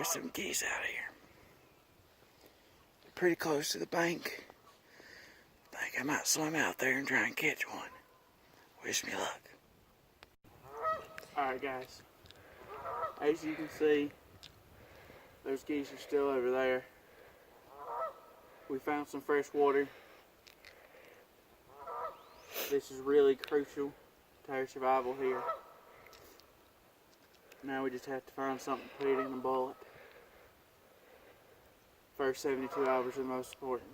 There's some geese out here. Pretty close to the bank. I think I might swim out there and try and catch one. Wish me luck. Alright guys, as you can see, those geese are still over there. We found some fresh water. This is really crucial to our survival here. Now we just have to find something to put it in a bullet. First 72 hours are the most important.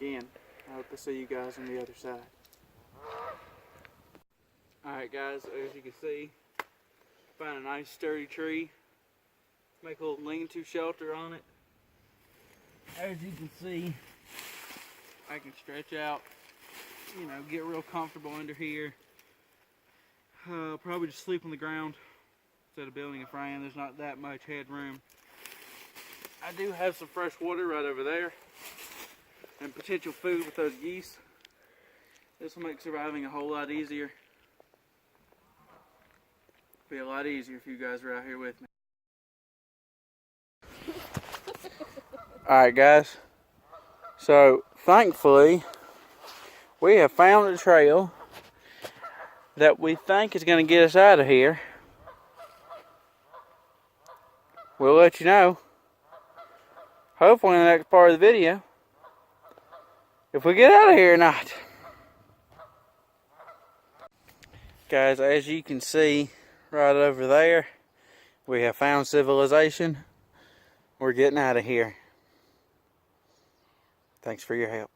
Again, I hope to see you guys on the other side. Alright guys, as you can see, found a nice sturdy tree. Make a little lean-to shelter on it. As you can see, I can stretch out, get real comfortable under here. Probably just sleep on the ground instead of building a frame. There's not that much headroom. I do have some fresh water right over there and potential food with those geese. This will make surviving a whole lot easier. Be a lot easier if you guys are out here with me. Alright guys, so thankfully we have found a trail that we think is going to get us out of here. We'll let you know, hopefully in the next part of the video, if we get out of here or not. Guys, as you can see right over there, we have found civilization. We're getting out of here. Thanks for your help.